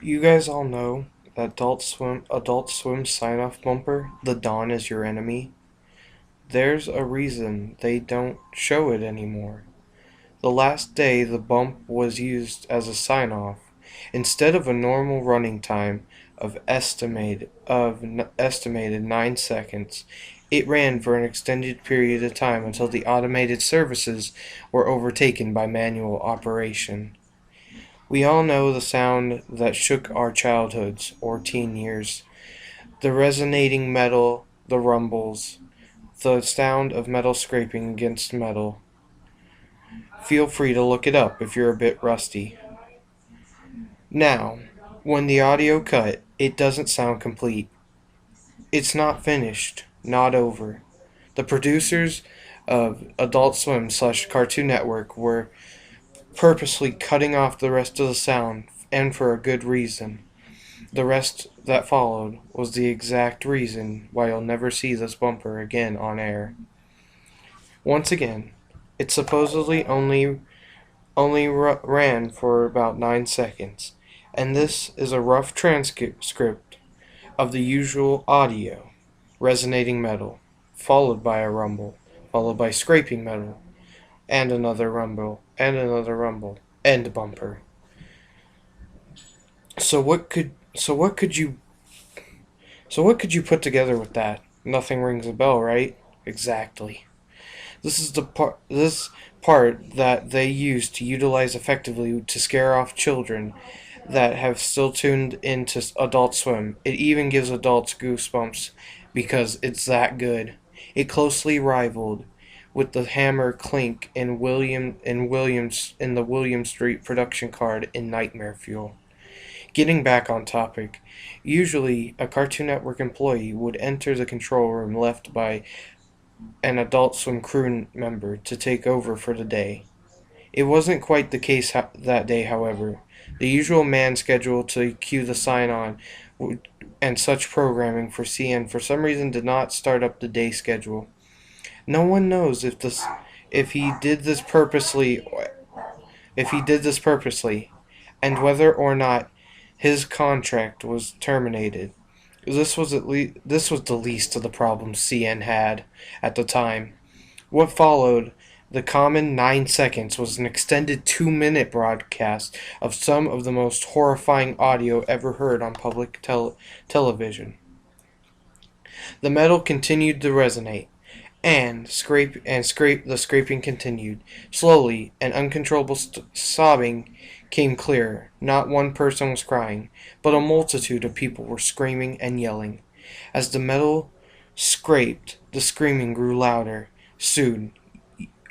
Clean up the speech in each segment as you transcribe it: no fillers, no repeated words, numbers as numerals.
You guys all know that Adult Swim sign-off bumper, "The Dawn is your enemy." There's a reason they don't show it anymore. The last day the bump was used as a sign-off, instead of a normal running time estimated 9 seconds, it ran for an extended period of time until the automated services were overtaken by manual operation. We all know the sound that shook our childhoods or teen years. The resonating metal, the rumbles, the sound of metal scraping against metal. Feel free to look it up if you're a bit rusty. Now, when the audio cut, it doesn't sound complete. It's not finished, not over. The producers of Adult Swim / Cartoon Network were purposely cutting off the rest of the sound, and for a good reason. The rest that followed was the exact reason why you'll never see this bumper again on air. Once again, it supposedly only ran for about 9 seconds, and this is a rough transcript of the usual audio: resonating metal, followed by a rumble, followed by scraping metal, and another rumble, end bumper. So what could so what could you put together with that? Nothing rings a bell, right? Exactly. This part that they use to utilize effectively to scare off children that have still tuned into Adult Swim. It even gives adults goosebumps because it's that good. It closely rivaled with the hammer clink in the William Street production card in Nightmare Fuel. Getting back on topic, usually a Cartoon Network employee would enter the control room left by an Adult Swim crew member to take over for the day. It wasn't quite the case that day, however. The usual man scheduled to cue the sign-on and such programming for CN for some reason did not start up the day schedule. No one knows if he did this purposely, and whether or not his contract was terminated. This was the least of the problems CN had at the time. What followed the common 9 seconds was an extended 2-minute broadcast of some of the most horrifying audio ever heard on public television. The metal continued to resonate, and the scraping continued. Slowly, an uncontrollable sobbing came clearer. Not one person was crying, but a multitude of people were screaming and yelling. As the metal scraped, the screaming grew louder. Soon,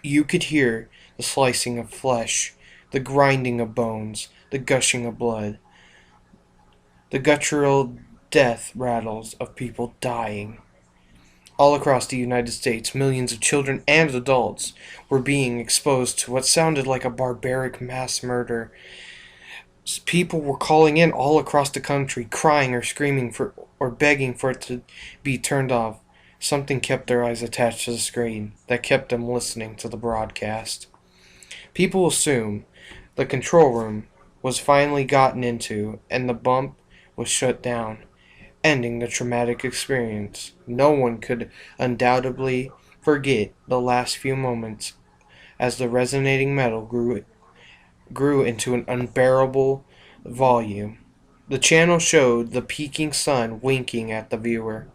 you could hear the slicing of flesh, the grinding of bones, the gushing of blood, the guttural death rattles of people dying. All across the United States, millions of children and adults were being exposed to what sounded like a barbaric mass murder. People were calling in all across the country, crying or screaming or begging for it to be turned off. Something kept their eyes attached to the screen that kept them listening to the broadcast. People assume the control room was finally gotten into and the bump was shut down, ending the traumatic experience. No one could undoubtedly forget the last few moments as the resonating metal grew into an unbearable volume. The channel showed the peaking sun winking at the viewer,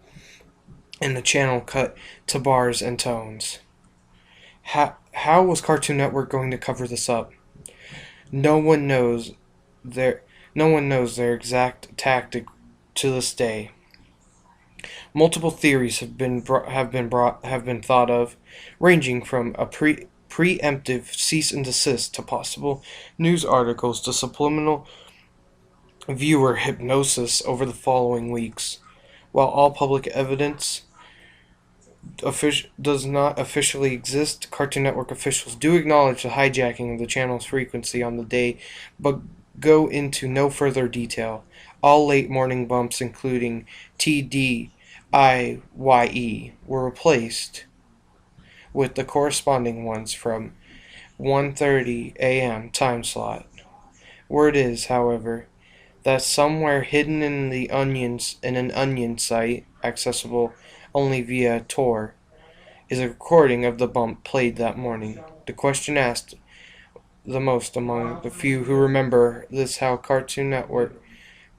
and the channel cut to bars and tones. How was Cartoon Network going to cover this up? No one knows their exact tactic to this day. Multiple theories have been thought of, ranging from a preemptive cease and desist to possible news articles to subliminal viewer hypnosis over the following weeks. While all public evidence does not officially exist, Cartoon Network officials do acknowledge the hijacking of the channel's frequency on the day, but go into no further detail. All late morning bumps, including TDIYE, were replaced with the corresponding ones from 1:30 a.m. time slot. Word is, however, that somewhere hidden in an onion site, accessible only via Tor, is a recording of the bump played that morning. The question asked the most among the few who remember this how Cartoon Network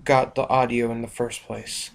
got the audio in the first place.